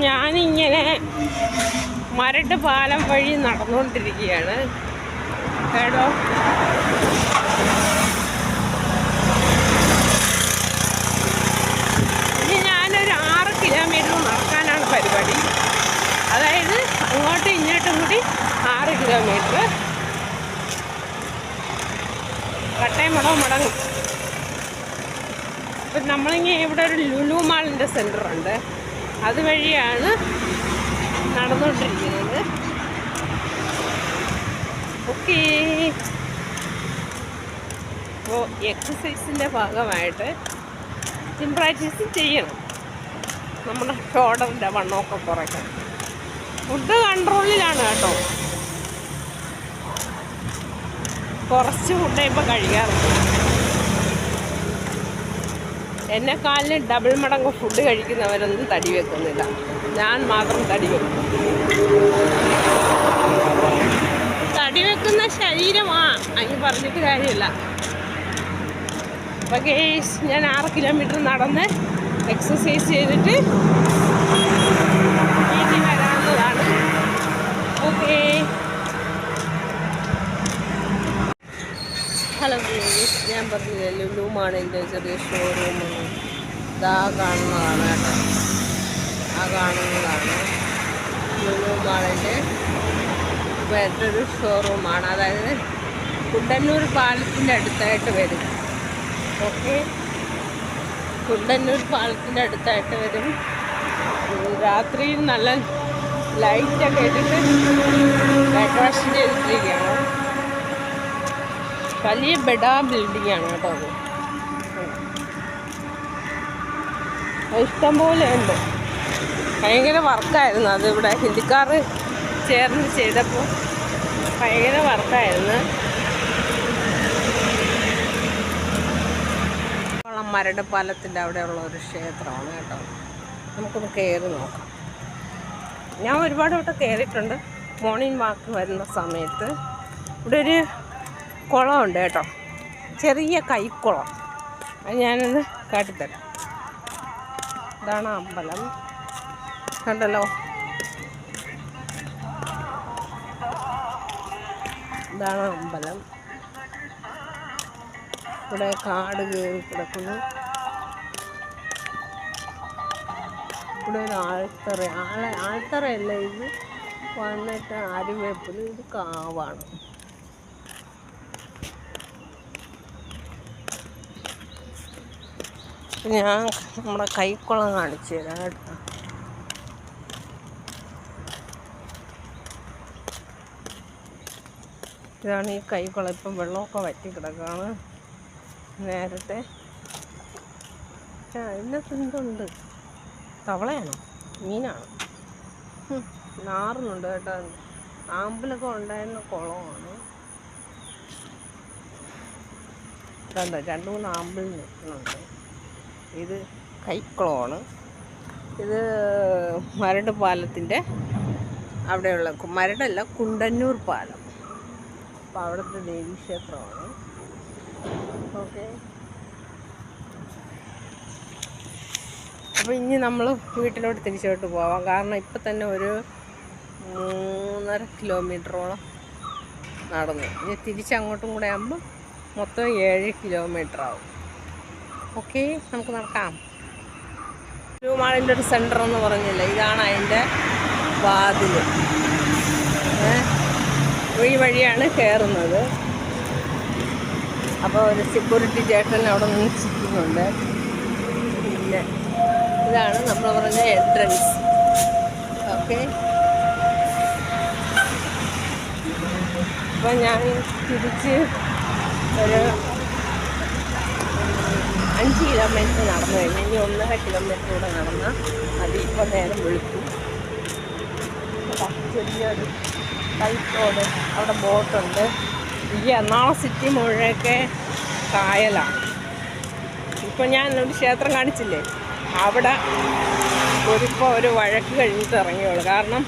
ഞാനിങ്ങനെ മരട് പാലം വഴി നടന്നുകൊണ്ടിരിക്കുകയാണ് കേട്ടോ. ഇനി ഞാനൊരു 6 കിലോമീറ്റർ നടക്കാനാണ് പരിപാടി. അതായത് അങ്ങോട്ടും ഇങ്ങോട്ടും കൂടി 6 കിലോമീറ്റർ കട്ടയം മടങ്ങും. അപ്പം നമ്മളിങ്ങനെ ഇവിടെ ഒരു ലുലു മാളിൻ്റെ സെൻറ്ററുണ്ട്, അതുവഴിയാണ് നടന്നുകൊണ്ടിരിക്കുന്നത്. ഓക്കേ, അപ്പോൾ എക്സസൈസിൻ്റെ ഭാഗമായിട്ട് ജിം പ്രാക്ടീസ് ചെയ്യണം, നമ്മുടെ ഷോൾഡറിൻ്റെ വണ്ണമൊക്കെ കുറയ്ക്കണം. ഫുഡ് കൺട്രോളിലാണ് കേട്ടോ, കുറച്ച് ഫുഡേ ഇപ്പോൾ കഴിക്കാറുണ്ട്. എന്നെക്കാളിന് ഡബിൾ മടങ്ങ് ഫുഡ് കഴിക്കുന്നവരൊന്നും തടി വെക്കുന്നില്ല, ഞാൻ മാത്രം തടി വെക്കും. തടി വെക്കുന്ന ശരീരമാണ് അതിന് പറഞ്ഞിട്ട് കാര്യമില്ല. അപ്പോൾ ഗേസ്, ഞാൻ 6 കിലോമീറ്റർ നടന്ന് എക്സസൈസ് ചെയ്തിട്ട് വീട്ടിൽ വരാവുന്നതാണ്. ഓക്കേ, ഹലോ ഗേസ്, ഞാൻ പറഞ്ഞില്ലേ ലുലു മാളിൻ്റെ ചെറിയ ഷോറൂമാണ്. ഇതാ കാണുന്നതാണ് കേട്ടോ, ആ കാണുന്നതാണ് ലുലു മാളിൻ്റെ വേറൊരു ഷോറൂമാണ്. അതായത് കുണ്ടന്നൂർ പാലത്തിൻ്റെ അടുത്തായിട്ട് വരും. ഓക്കെ, കുണ്ടന്നൂർ പാലത്തിൻ്റെ അടുത്തായിട്ട് വരും. രാത്രിയിൽ നല്ല ലൈറ്റൊക്കെ ഇട്ടിട്ട് ഡെക്കറേഷൻ ചെയ്തിട്ടിരിക്കുകയാണ്. വലിയ ബെഡാ ബിൽഡിങ്ങാണ് കേട്ടോ അത്. ഇഷ്ടംപോലെ ഉണ്ട്. ഭയങ്കര വർക്കായിരുന്നു അത്. ഇവിടെ ഹിന്ദിക്കാർ ചേർന്ന് ചെയ്തപ്പോൾ ഭയങ്കര വർക്കായിരുന്നു. മരട് പാലത്തിൻ്റെ അവിടെയുള്ള ഒരു ക്ഷേത്രമാണ് കേട്ടോ. നമുക്കൊന്ന് കയറി നോക്കാം. ഞാൻ ഒരുപാട് വട്ടം കയറിയിട്ടുണ്ട് മോർണിംഗ് വാക്ക് വരുന്ന സമയത്ത്. ഇവിടെ ഒരു കുളമുണ്ട് കേട്ടോ, ചെറിയ കൈക്കുളം. അത് ഞാനൊന്ന് കാട്ടിത്തരാം. ഇതാണ് അമ്പലം, കണ്ടല്ലോ. ഇതാണ് അമ്പലം. ഇവിടെ കാട് കയറി കിടക്കുന്നു. ഇവിടെ ഒരു ആൾത്തറയല്ല ഇത്, വന്നിട്ട് ആര്യവേപ്പിൽ. ഇത് കാവാണ്. ഞാൻ നമ്മുടെ കൈക്കുളം കാണിച്ചു തരാം കേട്ടോ. ഇതാണ് ഈ കൈക്കുളം. ഇപ്പം വെള്ളമൊക്കെ വറ്റി കിടക്കുകയാണ്. നേരത്തെ ഇതിനകത്ത് എന്തുണ്ട്? തവളയാണോ മീനാണോ? നാറുന്നുണ്ട് കേട്ടോ. ആമ്പലൊക്കെ ഉണ്ടായിരുന്ന കുളമാണ്. കണ്ടോ, 2-3 ആമ്പൽ നിൽക്കുന്നുണ്ട്. ഇത് കൈക്കുളമാണ്. ഇത് മരട് പാലത്തിൻ്റെ അവിടെയുള്ള, മരടല്ല കുണ്ടന്നൂർ പാലം. അപ്പോൾ അവിടുത്തെ ദേവീക്ഷേത്രമാണ്. ഓക്കെ, അപ്പോൾ ഇനി നമ്മൾ വീട്ടിലോട്ട് തിരിച്ചോട്ട് പോവാം. കാരണം ഇപ്പം തന്നെ ഒരു 3.5 കിലോമീറ്ററോളം നടന്നു. ഇനി തിരിച്ചങ്ങോട്ടും കൂടെ ആകുമ്പോൾ മൊത്തം 7 കിലോമീറ്റർ ആവും. ഓക്കെ, നമുക്ക് നടക്കാം. ലുലു മാളിൻ്റെ ഒരു സെൻറ്റർ എന്ന് പറഞ്ഞില്ല, ഇതാണ് അതിൻ്റെ വാതിൽ. ഈ വഴിയാണ് കയറുന്നത്. അപ്പോൾ ഒരു സെക്യൂരിറ്റി ചേട്ടൻ അവിടെ നിന്ന് ചിരിക്കുന്നുണ്ട്. പിന്നെ ഇതാണ് നമ്മൾ പറഞ്ഞ എൻട്രൻസ്. ഓക്കെ, അപ്പോൾ ഞാൻ തിരിച്ച് ഒരു 5 കിലോമീറ്റർ നടന്നു കഴിഞ്ഞ് ഇനി 1.5 കിലോമീറ്റർ കൂടെ നടന്നാൽ അത്. ഇപ്പോൾ നേരം വിളിക്കും. ചെറിയൊരു കൈത്തോട്, അവിടെ ബോട്ടുണ്ട്. ഈ എറണാകുളം സിറ്റി മുഴുവൊക്കെ കായലാണ്. ഇപ്പോൾ ഞാൻ ഒരു ക്ഷേത്രം കാണിച്ചില്ലേ, അവിടെ ഒരു വഴക്ക് കഴിഞ്ഞിട്ട് ഇറങ്ങിയുള്ളൂ. കാരണം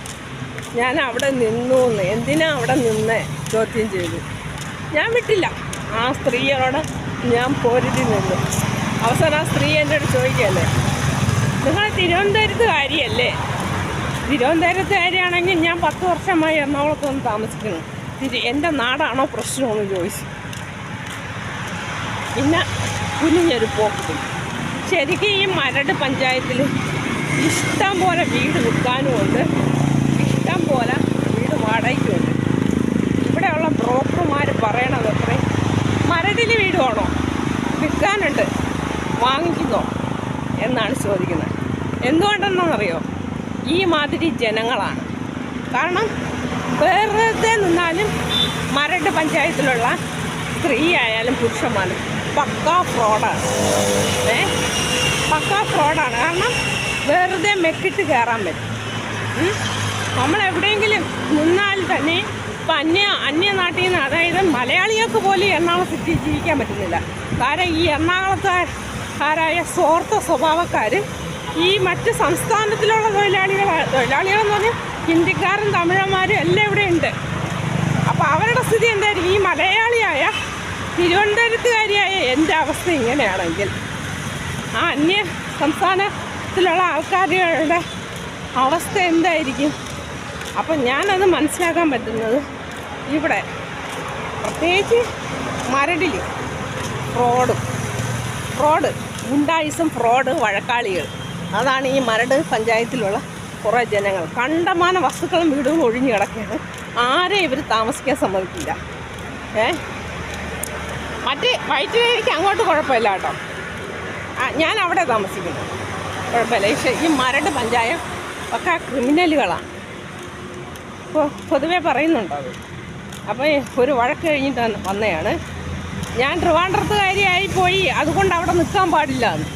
ഞാൻ അവിടെ നിന്നു, എന്തിനാ അവിടെ നിന്ന് ചോദ്യം ചെയ്തു. ഞാൻ വിട്ടില്ല. ആ സ്ത്രീയോട് ഞാൻ പോരിട്ട് നിന്നു. അവസാനം ആ സ്ത്രീ എൻ്റെ അടുത്ത് ചോദിക്കുകയല്ലേ, നിങ്ങൾ തിരുവനന്തപുരത്ത് കാര്യമല്ലേ, തിരുവനന്തപുരത്തുകാരിയാണെങ്കിൽ ഞാൻ 10 വർഷമായി എറണാകുളത്ത് വന്ന് താമസിക്കുന്നു. എൻ്റെ നാടാണോ പ്രശ്നമെന്ന് ചോദിച്ചു. പിന്നെ കുനിഞ്ഞൊരു പോക്ക്. ശരിക്കും ഈ മരട് പഞ്ചായത്തിൽ ഇഷ്ടം പോലെ വീട് വിൽക്കാനുമുണ്ട്, ഇഷ്ടം പോലെ വീട് വാടകയ്ക്കുമുണ്ട്. ഇവിടെയുള്ള ബ്രോക്കർമാർ പറയണത് അത്രയും മരടിൽ വീട് വേണോ, വിൽക്കാനുണ്ട്, വാങ്ങിക്കുന്നോ എന്നാണ് ചോദിക്കുന്നത്. എന്തുകൊണ്ടെന്നറിയോ? ഈ മാതിരി ജനങ്ങളാണ്. കാരണം വെറുതെ നിന്നാലും മരട് പഞ്ചായത്തിലുള്ള സ്ത്രീ ആയാലും പുരുഷന്മാരും പക്കാ ഫ്രോഡാണ്. പക്കാ ഫ്രോഡാണ്. കാരണം വെറുതെ മെക്കിട്ട് കയറാൻ പറ്റും. നമ്മളെവിടെയെങ്കിലും നിന്നാൽ തന്നെ ഇപ്പം അന്യനാട്ടിൽ നിന്ന്, അതായത് മലയാളികൾക്ക് പോലും എറണാകുളം സിറ്റി ജീവിക്കാൻ പറ്റുന്നില്ല. കാരണം ഈ എറണാകുളത്തുകാരായ സ്വാർത്ഥ സ്വഭാവക്കാർ ഈ മറ്റ് സംസ്ഥാനത്തിലുള്ള തൊഴിലാളികളെന്ന് പറഞ്ഞാൽ ഹിന്ദിക്കാരും തമിഴന്മാരും എല്ലാം ഇവിടെ ഉണ്ട്. അപ്പോൾ അവരുടെ സ്ഥിതി എന്തായിരിക്കും? ഈ മലയാളിയായ തിരുവനന്തപുരത്തുകാരിയായ എൻ്റെ അവസ്ഥ ഇങ്ങനെയാണെങ്കിൽ ആ അന്യ സംസ്ഥാനത്തിലുള്ള ആൾക്കാരുടെ അവസ്ഥ എന്തായിരിക്കും? അപ്പം ഞാനത് മനസ്സിലാക്കാൻ പറ്റുന്നത് ഇവിടെ പ്രത്യേകിച്ച് മരടിൽ ഫ്രോഡ് ഗുണ്ടായിസം, ഫ്രോഡ്, വഴക്കാളികൾ, അതാണ് ഈ മരട് പഞ്ചായത്തിലുള്ള കുറേ ജനങ്ങൾ. കണ്ടമാന വസ്തുക്കളും വീടുകളും ഒഴിഞ്ഞു കിടക്കുകയാണ്. ആരെയും ഇവർ താമസിക്കാൻ സമ്മതിക്കില്ല. മറ്റ് വയറ്റിലേക്ക് അങ്ങോട്ട് കുഴപ്പമില്ല കേട്ടോ, ഞാൻ അവിടെ താമസിക്കുന്നു, കുഴപ്പമില്ല. പക്ഷേ ഈ മരട് പഞ്ചായത്ത് ഒക്കെ ക്രിമിനലുകളാണ് ഇപ്പോൾ പൊതുവേ പറയുന്നുണ്ടോ അത്. അപ്പോൾ ഒരു വഴക്ക് കഴിഞ്ഞിട്ട് വന്നതാണ്. ഞാൻ ട്രിവാൻഡ്രത്തുകാരിയായി പോയി, അതുകൊണ്ട് അവിടെ നിൽക്കാൻ പാടില്ല എന്ന്.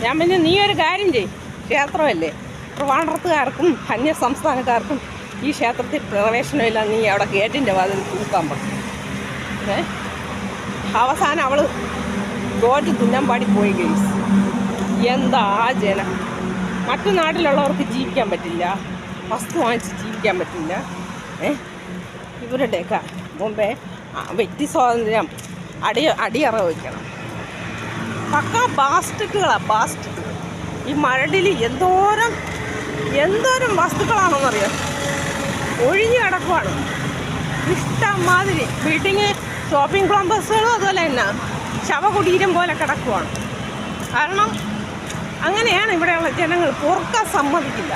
ഞാൻ പിന്നെ നീ ഒരു കാര്യം ചെയ്യും, ക്ഷേത്രമല്ലേ, ട്രിവാൻഡ്രത്തുകാർക്കും അന്യ സംസ്ഥാനക്കാർക്കും ഈ ക്ഷേത്രത്തിൽ പ്രവേശനമില്ല, നീ അവിടെ ഗേറ്റിൻ്റെ വാതിൽ തൂക്കാൻ പറ്റും. അവസാനം അവൾ തോറ്റ് തുന്നമ്പാടി പോയി. ഗെയ്സ്, എന്താ ജനം! മറ്റു നാട്ടിലുള്ളവർക്ക് ജീവിക്കാൻ പറ്റില്ല, വസ്തു വാങ്ങിച്ച് ജീവിക്കാൻ പറ്റില്ല. ഇവരുടെയൊക്കെ മുമ്പേ വ്യക്തി സ്വാതന്ത്ര്യം അടിയറ വയ്ക്കണം. പക്കാ ബാസ്റ്റിക്കുകളാണ്. ഈ മരടിൽ എന്തോരം വസ്തുക്കളാണെന്നറിയാം, ഒഴിഞ്ഞു കിടക്കുവാണ് ഇഷ്ടം മാതിരി. ബിൽഡിങ്, ഷോപ്പിംഗ് കോംപ്ലക്സുകളും അതുപോലെ തന്നെ ശവകുടീരം പോലെ കിടക്കുവാണ്. കാരണം അങ്ങനെയാണ് ഇവിടെയുള്ള ജനങ്ങൾ, പൊറുക്കാൻ സമ്മതിക്കില്ല.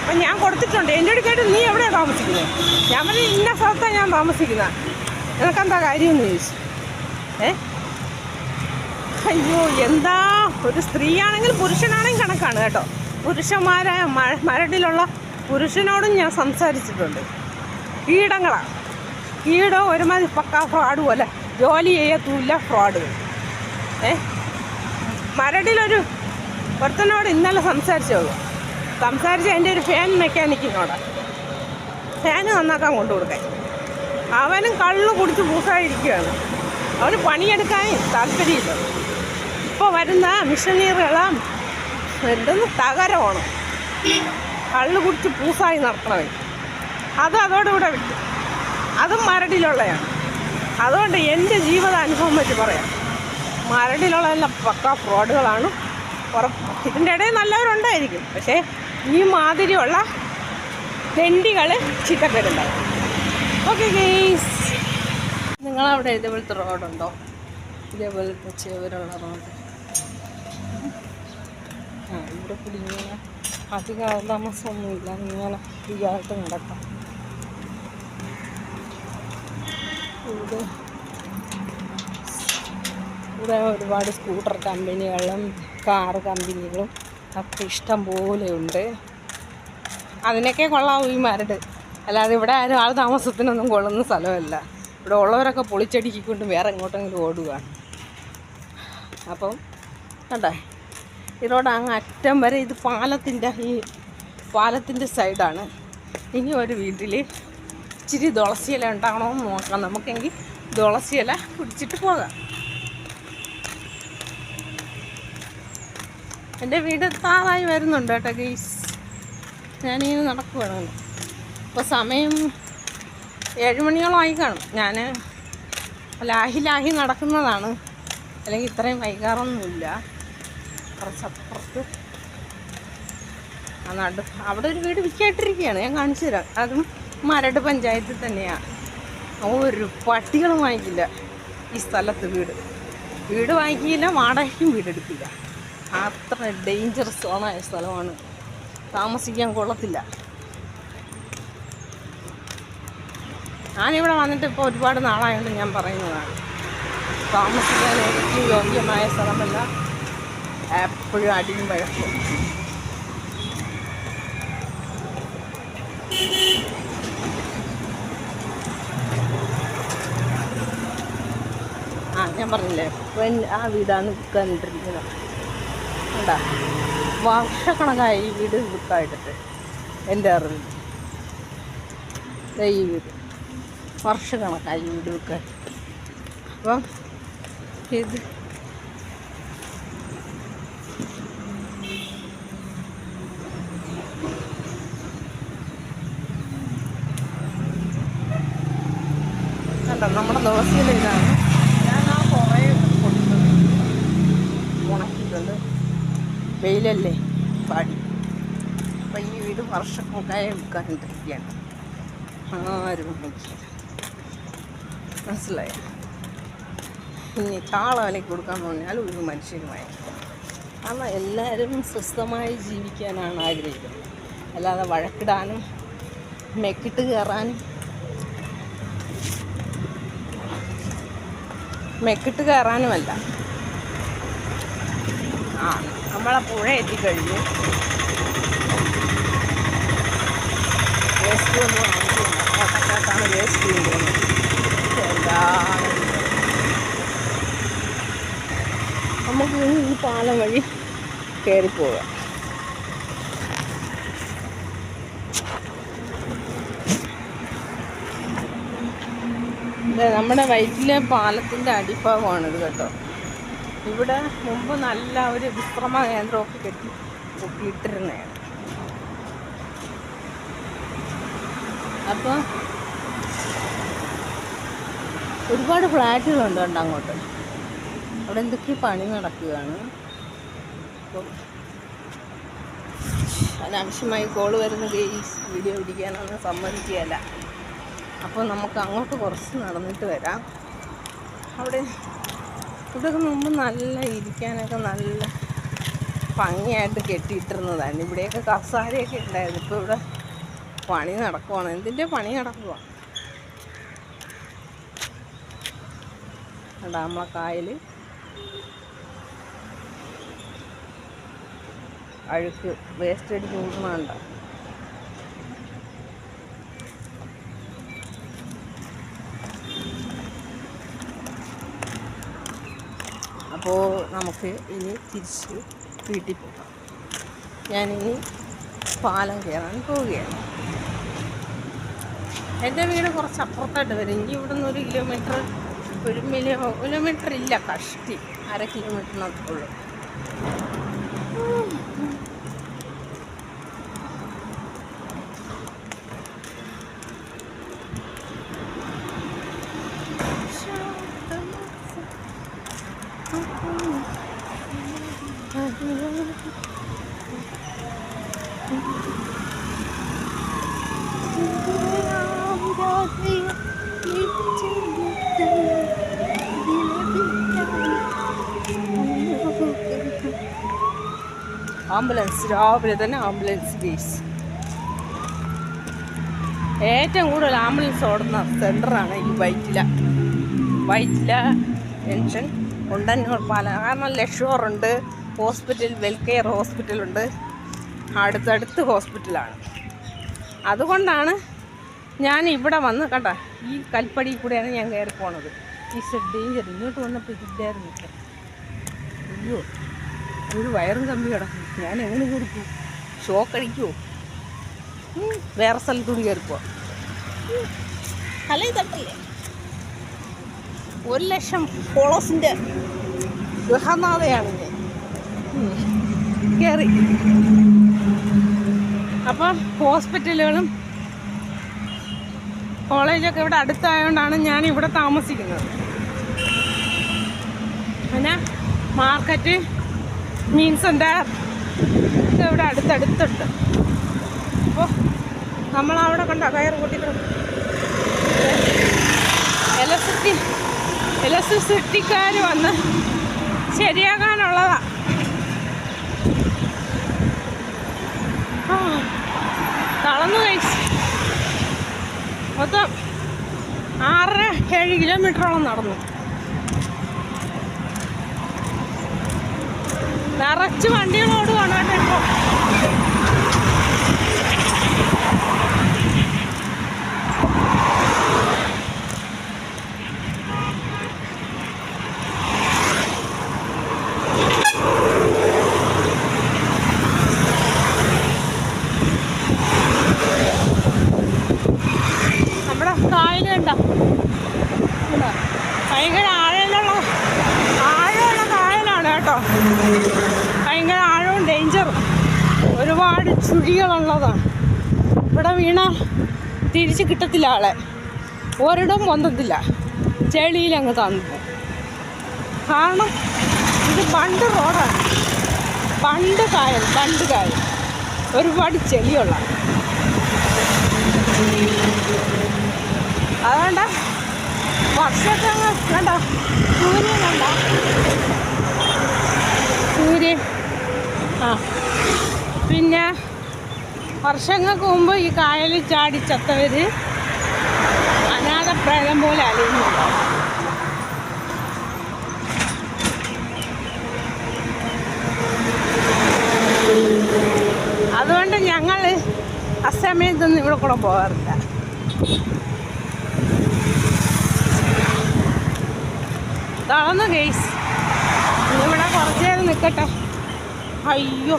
അപ്പം ഞാൻ കൊടുത്തിട്ടുണ്ട്. എൻ്റെ അടുത്ത് കേട്ട് നീ എവിടെയാണ് താമസിക്കുന്നത്? ഞാൻ പറഞ്ഞ ഇന്ന സ്ഥലത്താണ് ഞാൻ താമസിക്കുന്നത്, നിനക്കെന്താ കാര്യമെന്ന് ചോദിച്ചു. അയ്യോ, എന്താ! ഒരു സ്ത്രീയാണെങ്കിലും പുരുഷനാണെങ്കിലും കണക്കാണ് കേട്ടോ. പുരുഷന്മാരായ മരടിലുള്ള പുരുഷനോടും ഞാൻ സംസാരിച്ചിട്ടുണ്ട്. കീടം ഒരുമാതിരി പക്കാ ഫ്രോഡ് പോലെ, ജോലി ചെയ്യത്തൂല്ല ഫ്രോഡുകൾ. ഒരുത്തനോട് ഇന്നലെ സംസാരിച്ചുള്ളൂ. എൻ്റെ ഒരു ഫാൻ മെക്കാനിക്കിനോട് ഫാന് നന്നാക്കാൻ കൊണ്ടു കൊടുക്കാൻ. അവനും കള്ളു കുടിച്ച് പൂസായിരിക്കുകയാണ്. അവന് പണിയെടുക്കാൻ താല്പര്യമില്ല. ഇപ്പോൾ വരുന്ന മിഷനറികളാം എന്തെന്ന് തകരമാണ്, കള്ളു കുടിച്ച് പൂസായി നടക്കണവൻ. അതോടുകൂടെ വിട്ടു. അതും മരടിലുള്ളതാണ്. അതുകൊണ്ട് എൻ്റെ ജീവിതാനുഭവം വെച്ച് പറയാം, മരടിലുള്ള എല്ലാം പക്കാ ഫ്രോഡുകളാണ്. ഇതിൻ്റെ ഇടയിൽ നല്ലവരുണ്ടായിരിക്കും, പക്ഷേ ഈ മാതിരിയുള്ള തെണ്ടികൾ ചീത്തപ്പേരുണ്ടാവും. ഓക്കെ ഗെയ്സ്, നിങ്ങളവിടെ ഇതേപോലത്തെ റോഡുണ്ടോ? ഇതേപോലത്തെ ചെവരുള്ള റോഡ്? ഇവിടെ കൂടി ഇങ്ങനെ അധികം താമസമൊന്നുമില്ല, ഇങ്ങനെ ഫ്രീയായിട്ട് നടക്കാം. ഇവിടെ ഒരുപാട് സ്കൂട്ടർ കമ്പനികളും കാറ് കമ്പനികളും ഒക്കെ ഇഷ്ടം പോലെ ഉണ്ട്. അതിനൊക്കെ കൊള്ളാവും ഈ മരട്. അല്ലാതെ ഇവിടെ ആരും ആൾ താമസത്തിനൊന്നും കൊള്ളുന്ന സ്ഥലമല്ല. ഇവിടെ ഉള്ളവരൊക്കെ പൊളിച്ചടുക്കിക്കൊണ്ട് വേറെ എങ്ങോട്ടെങ്കിലും ഓടുകയാണ്. അപ്പം കണ്ടേ, ഈ റോഡ് അങ്ങ് അറ്റം വരെ. ഇത് പാലത്തിൻ്റെ സൈഡാണ്. ഇനി ഒരു വീട്ടിൽ ഇച്ചിരി തുളസിയില ഉണ്ടാകണമെന്ന് നോക്കാം നമുക്കെങ്കിൽ. തുളസിയില പിടിച്ചിട്ട് പോകാം. എൻ്റെ വീട് എത്താറായി വരുന്നുണ്ട് കേട്ടോ ഗെയ്സ്. ഞാനിങ്ങനെ നടക്കുകയാണ്. ഇപ്പോൾ സമയം 7 മണിയോളം ആയി കാണും. ഞാൻ ലാഹി നടക്കുന്നതാണ്, അല്ലെങ്കിൽ ഇത്രയും വൈകാറൊന്നുമില്ല. കുറച്ചപ്പുറത്ത് അവിടെ ഒരു വീട് വിൽക്കായിട്ടിരിക്കുകയാണ്, ഞാൻ കാണിച്ചു തരാം. അതും മരട് പഞ്ചായത്തിൽ തന്നെയാണ്. ഒരു പട്ടികളും വാങ്ങിക്കില്ല ഈ സ്ഥലത്ത്. വീട് വാങ്ങിക്കില്ല, വാടകയ്ക്കും വീടെടുക്കില്ല. അത്ര ഡേഞ്ചറസ് സോണായ സ്ഥലമാണ്, താമസിക്കാൻ കൊള്ളത്തില്ല. ഞാനിവിടെ വന്നിട്ട് ഇപ്പോൾ ഒരുപാട് നാളായതുകൊണ്ട് ഞാൻ പറയുന്നതാണ്, താമസിക്കാൻ ഏറ്റവും യോഗ്യമായ സ്ഥലമല്ല, എപ്പോഴും അടിയും വഴക്കും. ഞാൻ പറഞ്ഞില്ലേ ആ വീടാണ് വിൽക്കാനിട്ടിരിക്കുന്നത്. ഉണ്ടാ വർഷക്കണക്കായി ഈ വീട് വിൽക്കായിട്ടിട്ട്, എൻ്റെ അറിവിൽ ഈ വീട് വർഷക്കണക്കായി വീട് വിൽക്കാൻ. അപ്പം ഇത് കണ്ടോ നമ്മുടെ ദിവസത്തിലെ ഇതാണ്. ഞാൻ ആ കുറേ കൊടുത്തത് ഉണക്കിയിട്ടുണ്ട്, വെയിലല്ലേ പാടി. അപ്പം ഈ വീട് വർഷക്കണക്കായി വിൽക്കാനിട്ടിരിക്കുകയാണ്, ആരും വാങ്ങിക്കില്ല. മനസ്സിലായോ? ഇനി താളവിലയ്ക്ക് കൊടുക്കാൻ പറഞ്ഞാൽ ഒരു മനുഷ്യന് വാങ്ങിക്കില്ല. കാരണം എല്ലാവരും സ്വസ്ഥമായി ജീവിക്കാനാണ് ആഗ്രഹിക്കുന്നത്, അല്ലാതെ വഴക്കിടാനും മെക്കിട്ട് കയറാനുമല്ല. നമ്മളെ പുഴ എത്തിക്കഴിഞ്ഞു. വേസ്റ്റ് ഒന്നും ഓട്ടക്കകത്താണ് വേസ്റ്റ് ചെയ്യുന്നത്. നമുക്ക് ഈ പാലം വഴി കയറിപ്പോകാം. നമ്മുടെ വയറ്റിലെ പാലത്തിൻ്റെ അടിഭാഗമാണിത് കേട്ടോ. ഇവിടെ മുമ്പ് നല്ല ഒരു വിശ്രമ കേന്ദ്രമൊക്കെ പൊക്കിയിട്ടിരുന്നതാണ്. അപ്പോൾ ഒരുപാട് ഫ്ലാറ്റുകളുണ്ട് അങ്ങോട്ട്. അവിടെ എന്തൊക്കെയോ പണി നടക്കുകയാണ്. അപ്പോൾ അനാവശ്യമായി കോള് വരുന്ന കേസ് വീഡിയോ പിടിക്കാനൊന്നും സമ്മതിക്കുകയല്ല. അപ്പോൾ നമുക്ക് അങ്ങോട്ട് കുറച്ച് നടന്നിട്ട് വരാം. ഇവിടെയൊക്കെ മുമ്പ് നല്ല ഇരിക്കാനൊക്കെ നല്ല ഭംഗിയായിട്ട് കെട്ടിയിട്ടിരുന്നതാണ്. ഇവിടെയൊക്കെ കസാരയൊക്കെ ഉണ്ടായിരുന്നു. ഇപ്പോൾ ഇവിടെ പണി നടക്കുവാണ്. എന്തിൻ്റെ പണി നടക്കുക? നമ്മളെ കായൽ അഴുക്ക് വേസ്റ്റ് അടിച്ച് കൂട്ടണണ്ട. അപ്പോൾ നമുക്ക് ഇനി തിരിച്ച് വീട്ടിൽ പോകാം. ഞാനിനി പാലം കയറാൻ പോവുകയാണ്. എൻ്റെ വീട് കുറച്ച് അപ്പുറത്തായിട്ട് വരും. ഇനി ഇവിടെ നിന്ന് 1 കിലോമീറ്റർ, 1 കിലോമീറ്റർ ഇല്ല, കഷ്ടി 1/2 കിലോമീറ്ററിനകത്തേ ഉള്ളൂ. ആംബുലൻസ്, രാവിലെ തന്നെ ആംബുലൻസ് കേസ്. ഏറ്റവും കൂടുതൽ ആംബുലൻസ് ഓടുന്ന സെൻ്ററാണ് ഈ വൈറ്റില ജംഗ്ഷൻ, കൊണ്ടന്നൂർ പാലം. കാരണം ലക്ഷോറുണ്ട്, ഹോസ്പിറ്റൽ, വെൽകെയർ ഹോസ്പിറ്റലുണ്ട്, അടുത്തടുത്ത് ഹോസ്പിറ്റലാണ്. അതുകൊണ്ടാണ് ഞാൻ ഇവിടെ വന്ന് കേട്ടോ, ഈ കൽപ്പടി കൂടെയാണ് ഞാൻ കയറി പോണത്. ഈ ഡേഞ്ചർ. ഇങ്ങോട്ട് വന്നപ്പോൾ ഇതില്ലായിരുന്നു. അയ്യോ, ഒരു വയറും കമ്പി കിടക്കും. ഞാൻ എങ്ങനെ കയറിപ്പോ? ഷോക്കടിക്കുമോ? വേറെ സ്ഥലത്തൂടി കയറിപ്പോ. തലയിൽ തട്ടല്ലേ? 1,00,000 ഫോളോസിൻ്റെ ഗൃഹനാഥയാണ് ഞാൻ. കയറി. അപ്പം ഹോസ്പിറ്റലുകളും കോളേജൊക്കെ ഇവിടെ അടുത്തായതുകൊണ്ടാണ് ഞാൻ ഇവിടെ താമസിക്കുന്നത്. പിന്നെ മാർക്കറ്റ്, മീൻ സെൻ്റർ ഇവിടെ അടുത്തടുത്തുണ്ട്. അപ്പോൾ നമ്മളവിടെ കണ്ട കയറ് കൂട്ടിക്കൊണ്ട് ഇലക്ട്രിസിറ്റിക്കാർ വന്ന് ശരിയാക്കാനുള്ളതാ. തളർന്നു കഴിച്ച് മൊത്തം 6-7 കിലോമീറ്ററോളം നടന്നു. നിറച്ച് വണ്ടികളോടുവാണ് കേട്ടോ ഇപ്പോൾ. നമ്മുടെ കായൽ കണ്ടോ, ഭയങ്കര ആഴമുള്ള കായലാണ് കേട്ടോ. ഭയങ്കര ആഴവും ഡേഞ്ചറും ഒരുപാട് ചുഴികളുള്ളതാണ്. ഇവിടെ വീണ തിരിച്ച് കിട്ടത്തില്ല ആളെ. ഒരിടം പൊന്തത്തില്ല, ചെളിയിലങ്ങ് തന്നു. കാരണം ഇത് ബണ്ട് റോഡാണ്, ബണ്ട് കായൽ ഒരുപാട് ചെളിയുള്ള. അതുകൊണ്ട് വർഷത്തെ കണ്ടോ സൂര്യൻ കണ്ടോ, സൂര്യൻ. പിന്നെ വർഷങ്ങൾക്ക് മുമ്പ് ഈ കായലിൽ ചാടി ചത്തവർ അനാഥപ്രേതം പോലെ അലയുന്നുണ്ട്. അതുകൊണ്ട് ഞങ്ങൾ അസമയത്തൊന്നും ഇവിടെ കൂടെ പോകാറില്ല. തളർന്നു ഗെയ്സ്, ഇവിടെ കുറച്ച് നേരം നിൽക്കട്ടെ. അയ്യോ,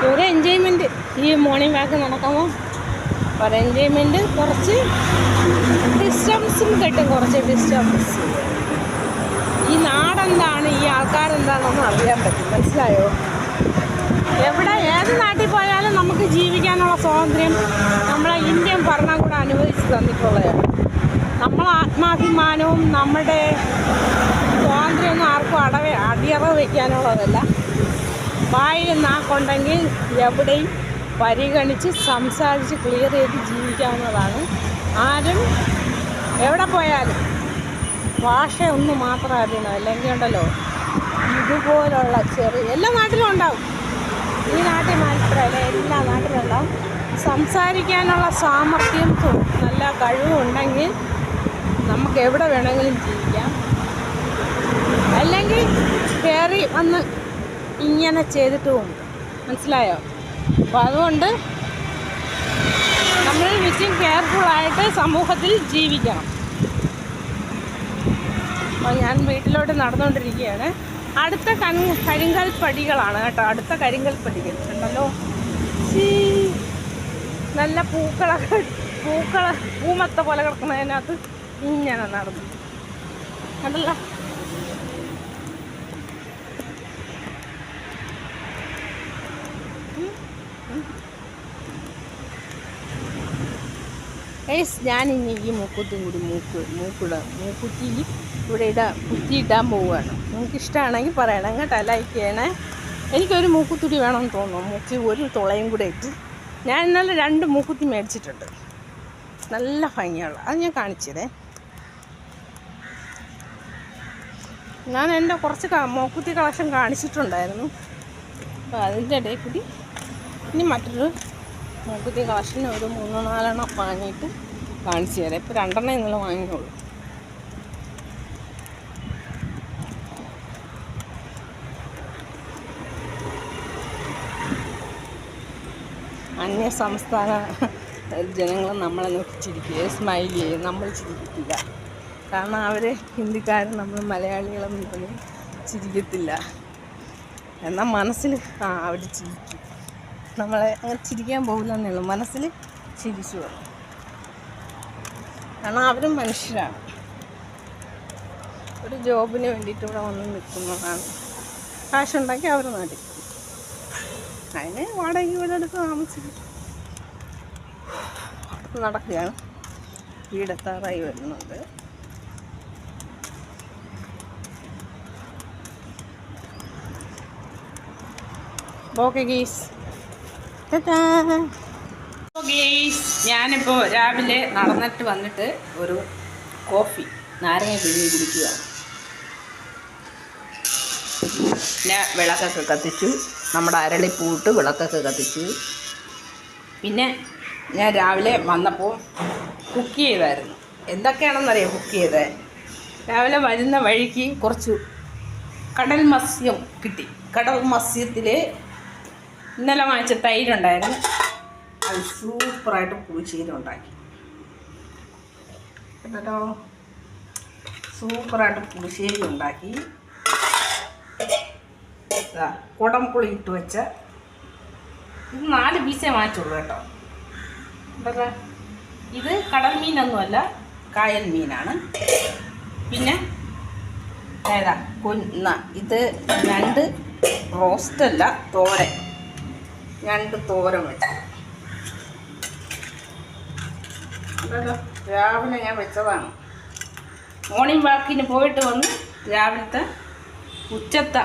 ഒരു എൻജോയ്മെൻറ്റ് ഈ മോർണിംഗ് വാക്ക് നടക്കുമ്പോൾ ഒരു എൻജോയ്മെൻറ്റ്, കുറച്ച് ഡിസ്റ്റൻസും കിട്ടും. കുറച്ച് ഡിസ്റ്റൻസ് ഈ നാടെന്താണ്, ഈ ആൾക്കാരെന്താണെന്നൊന്നും അറിയാൻ പറ്റും. മനസ്സിലായോ? എവിടെ ഏത് നാട്ടിൽ പോയാലും നമുക്ക് ജീവിക്കാനുള്ള സ്വാതന്ത്ര്യം നമ്മളെ ഇന്ത്യൻ ഭരണകൂടം അനുവദിച്ച് തന്നിട്ടുള്ളതാണ്. നമ്മളെ ആത്മാഭിമാനവും നമ്മുടെ സ്വാതന്ത്ര്യമൊന്നും ആർക്കും അടിയറവ് വയ്ക്കാനുള്ളതല്ല. വായിൽ നാക്കുണ്ടെങ്കിൽ എവിടെയും പരിഗണിച്ച് സംസാരിച്ച് ക്ലിയർ ചെയ്ത് ജീവിക്കാവുന്നതാണ്. ആരും എവിടെ പോയാലും ഭാഷ ഒന്ന് മാത്രം അറിയണം. അല്ലെങ്കിൽ ഉണ്ടല്ലോ ഇതുപോലുള്ള എല്ലാ നാട്ടിലും ഉണ്ടാവും, ഈ നാട്ടിൽ മാത്രമല്ല എല്ലാ നാട്ടിലും ഉണ്ടാവും. സംസാരിക്കാനുള്ള സാമർഥ്യം നല്ല കഴിവുണ്ടെങ്കിൽ നമുക്ക് എവിടെ വേണമെങ്കിലും ജീവിക്കാം. അല്ലെങ്കിൽ കയറി വന്ന് ഇങ്ങനെ ചെയ്തിട്ട് പോകും. മനസ്സിലായോ? അപ്പോൾ അതുകൊണ്ട് നമ്മൾ വിച്ചും കെയർഫുള്ളായിട്ട് സമൂഹത്തിൽ ജീവിക്കണം. അപ്പോൾ ഞാൻ വീട്ടിലോട്ട് നടന്നുകൊണ്ടിരിക്കുകയാണ്. അടുത്ത കരിങ്കൽ പടികളാണ് കേട്ടോ. അടുത്ത കരിങ്കൽ പടികൾ ഉണ്ടല്ലോ. നല്ല പൂമത്ത പോലെ കിടക്കുന്നതിനകത്ത് ഇങ്ങനെ നടന്നു കണ്ടല്ലോ. ഞാനിനി ഈ മൂക്കുത്തും കൂടി മൂക്കുത്തിയിൽ ഇവിടെ കുത്തിയിടാൻ പോവുകയാണ്. നിങ്ങൾക്ക് ഇഷ്ടമാണെങ്കിൽ പറയണം കേട്ടോ, ലൈക്ക് ചെയ്യണേ. എനിക്കൊരു മൂക്കുത്തുടി വേണമെന്ന് തോന്നുന്നു. മൂക്കി ഒരു തുളയും കൂടെ ഇട്ട് ഞാൻ ഇന്നലെ 2 മൂക്കുത്തി മേടിച്ചിട്ടുണ്ട്, നല്ല ഭംഗിയുള്ള. അത് ഞാൻ കാണിച്ചതേ. ഞാൻ എൻ്റെ കുറച്ച് മൂക്കുത്തി കളക്ഷൻ കാണിച്ചിട്ടുണ്ടായിരുന്നു. അപ്പോൾ അതിൻ്റെ ഇടയിൽ കൂടി ഇനി മറ്റൊരു മൂക്കുത്തി കളക്ഷന് ഒരു 3-4 വാങ്ങിയിട്ട് കാണിച്ചു തരാം. ഇപ്പോൾ 2 ഇന്നലെ വാങ്ങിയുള്ളൂ. അന്യ സംസ്ഥാന ജനങ്ങൾ നമ്മളെ നോക്കി ചിരിക്കുക, സ്മൈൽ ചെയ്യും. നമ്മൾ ചിരിക്കത്തില്ല. കാരണം അവർ ഹിന്ദിക്കാരും നമ്മൾ മലയാളികളെന്ന് പറഞ്ഞ് ചിരിക്കത്തില്ല. എന്നാൽ മനസ്സിൽ അവർ ചിരിക്കും. നമ്മളെ അങ്ങനെ ചിരിക്കാൻ പോകില്ലെന്നേ ഉള്ളൂ, മനസ്സിൽ ചിരിച്ചു പോകും. കാരണം അവരും മനുഷ്യരാണ്. ഒരു ജോബിന് വേണ്ടിയിട്ട് ഇവിടെ വന്ന് നിൽക്കുന്നതാണ്. കാശുണ്ടാക്കി അവർ നാട്ടിൽ അതിന് വാടക വീടെടുത്ത് താമസിക്കും. നടക്കുകയാണ്. വീടെത്താറായി വരുന്നുണ്ട്. ഓക്കെ ഗീസ്, ഞാനിപ്പോൾ രാവിലെ നടന്നിട്ട് വന്നിട്ട് ഒരു കോഫി നാരങ്ങ പിഴിഞ്ഞ് കുടിക്കുക. പിന്നെ വിളക്കൊക്കെ കത്തിച്ചു, നമ്മുടെ അരളിപ്പൂട്ട് വിളക്കൊക്കെ കത്തിച്ചു. പിന്നെ ഞാൻ രാവിലെ വന്നപ്പോൾ കുക്ക് ചെയ്തായിരുന്നു. എന്തൊക്കെയാണെന്നറിയാം കുക്ക് ചെയ്തത്? രാവിലെ വരുന്ന വഴിക്ക് കുറച്ച് കടൽ മത്സ്യം കിട്ടി. കടൽ മത്സ്യത്തിൽ ഇന്നലെ വാങ്ങിച്ച തൈരുണ്ടായിരുന്നു, അത് സൂപ്പറായിട്ട് പുളിശ്ശേരി ഉണ്ടാക്കി കേട്ടോ. സൂപ്പറായിട്ട് പുളിശ്ശേരി ഉണ്ടാക്കി. കുടംപുളി ഇട്ട് വെച്ച ഇത് 4 പീസേ വാങ്ങിച്ചുള്ളൂ കേട്ടോ. എന്താ ഇത് കടൽ മീനൊന്നുമല്ല, കായൽ മീനാണ്. പിന്നെ ഏതാ ഇത് ഞണ്ട് റോസ്റ്റല്ല, തോരൻ, ഞണ്ട് തോരൻ വെച്ചു. രാവിലെ ഞാൻ വെച്ചതാണ്. മോർണിംഗ് വാക്കിന് പോയിട്ട് വന്ന് രാവിലത്തെ ഉച്ചത്തെ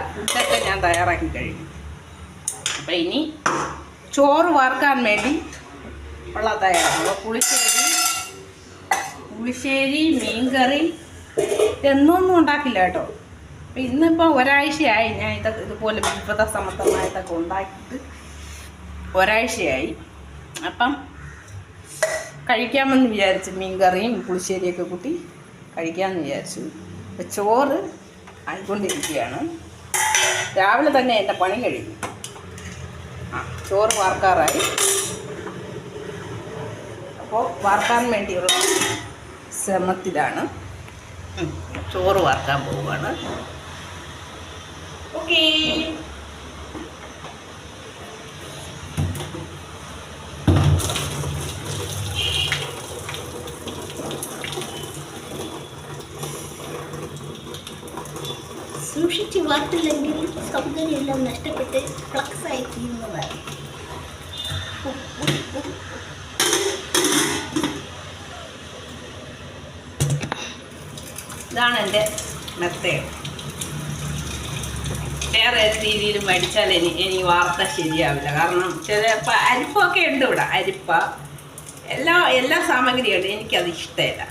ഞാൻ തയ്യാറാക്കി കഴിഞ്ഞു. അപ്പം ഇനി ചോറ് വാർക്കാൻ വേണ്ടി ഉള്ള തയ്യാറാണ്. പുളിശ്ശേരി, മീൻകറി എന്നൊന്നും ഉണ്ടാക്കില്ല കേട്ടോ. അപ്പം ഇന്നിപ്പോൾ ഒരാഴ്ചയായി ഞാൻ ഇതുപോലെ വിഭവ സമർത്ഥമായിട്ടൊക്കെ ഉണ്ടാക്കിയിട്ട് ഒരാഴ്ചയായി. അപ്പം കഴിക്കാമെന്ന് വിചാരിച്ചു, മീൻകറിയും പുളിശ്ശേരിയൊക്കെ കൂട്ടി കഴിക്കാമെന്ന് വിചാരിച്ചു. അപ്പം ചോറ് ആയിക്കൊണ്ടിരിക്കുകയാണ്. രാവിലെ തന്നെ എൻ്റെ പണി കഴിഞ്ഞു. ചോറ് വാർക്കാറായി. അപ്പോൾ വാർക്കാൻ വേണ്ടിയുള്ള ശ്രമത്തിലാണ്. ചോറ് വാർക്കാൻ പോവുകയാണ്. ഓക്കേ. സൂക്ഷിച്ച് വാർത്തില്ലെങ്കിൽ സൗന്ദര്യമെല്ലാം നഷ്ടപ്പെട്ട് ഫ്ലക്സായി തീരുന്നതാണ്. ഇതാണ് എൻ്റെ മെത്തേഡ്. വേറെ രീതിയിലും പഠിച്ചാൽ എനിക്ക് വാർത്ത ശരിയാവില്ല. കാരണം ചിലപ്പോൾ അരിപ്പൊക്കെ ഉണ്ട് ഇവിടെ, അരിപ്പ എല്ലാ സാമഗ്രിയുണ്ട്. എനിക്കത് ഇഷ്ടമില്ല.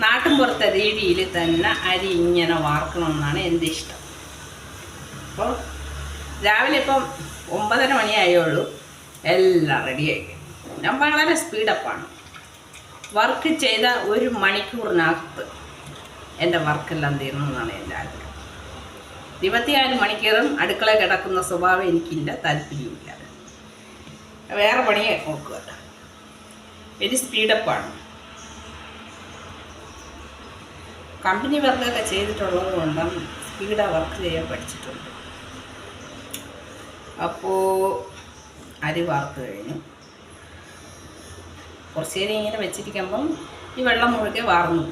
നാട്ടിൻപുറത്തെ രീതിയിൽ തന്നെ അരി ഇങ്ങനെ വാർക്കണമെന്നാണ് എൻ്റെ ഇഷ്ടം. അപ്പോൾ രാവിലെ ഇപ്പം 9:30 മണിയായുള്ളൂ, എല്ലാം റെഡിയായി. ഞാൻ വളരെ സ്പീഡപ്പാണ്. വർക്ക് ചെയ്ത 1 മണിക്കൂറിനകത്ത് എൻ്റെ വർക്കെല്ലാം തീർന്നെന്നാണ് എൻ്റെ ആഗ്രഹം. 24 മണിക്കൂറും അടുക്കള കിടക്കുന്ന സ്വഭാവം എനിക്കില്ല, താല്പര്യമില്ല. വേറെ പണിയെ നോക്കുക. വെരി സ്പീഡപ്പാണ്. കമ്പനി വർക്കൊക്കെ ചെയ്തിട്ടുള്ളത് കൊണ്ടും സ്പീഡാണ് വർക്ക് ചെയ്യാൻ പഠിച്ചിട്ടുണ്ട്. അപ്പോൾ അരി വാർത്ത് കഴിഞ്ഞു. കുറച്ച് നേരം ഇങ്ങനെ വെച്ചിരിക്കുമ്പം ഈ വെള്ളം മുഴുകെ വാർന്നു.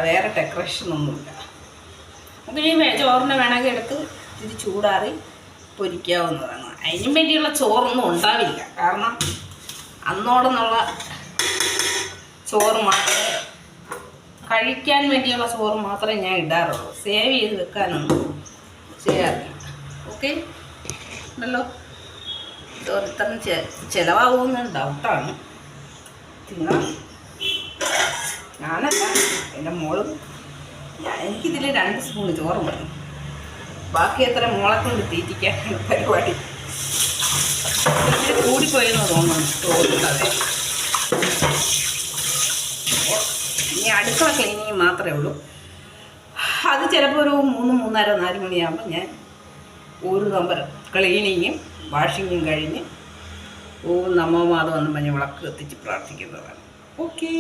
വേറെ ഡെക്കറേഷനൊന്നുമില്ല. നമുക്ക് ഈ ചോറിന് വേണമെങ്കിൽ എടുത്ത് ഇത് ചൂടാറി പൊരിക്കാവുന്നതാണ്. അതിനും വേണ്ടിയുള്ള ചോറൊന്നും ഉണ്ടാവില്ല. കാരണം അന്നോടെന്നുള്ള ചോറ് മാത്രമേ, കഴിക്കാൻ വേണ്ടിയുള്ള ചോറ് മാത്രമേ ഞാൻ ഇടാറുള്ളൂ. സേവ് ചെയ്ത് വെക്കാനൊന്നും ചെയ്യാറില്ല. ഓക്കെ ഉണ്ടല്ലോ. ഇതൊരുത്തരം ചിലവാകുമെന്ന് ഡൗട്ടാണ്. തിന്നാം. ഞാനല്ല, എൻ്റെ മോളും. എനിക്കിതിൽ 2 സ്പൂൺ ചോറ് മതി. ബാക്കി എത്ര മോളെ കൊണ്ട് തീറ്റിക്കാനാണ് പരിപാടി. ഇതിൽ കൂടിപ്പോയെന്ന് തോന്നുന്നു ചോറിട്ടതെ. ഇനി അടുക്കള ക്ലീനിങ് മാത്രമേ ഉള്ളൂ. അത് ചിലപ്പോൾ ഒരു 3, 3:30, 4 മണിയാകുമ്പോൾ ഞാൻ ഒരു നമ്പർ ക്ലീനിങ്ങും വാഷിങ്ങും കഴിഞ്ഞ് നമോ മാധവെന്ന് പറഞ്ഞ് വിളക്ക് കത്തിച്ച് പ്രാർത്ഥിക്കുന്നതാണ്. ഓക്കേ.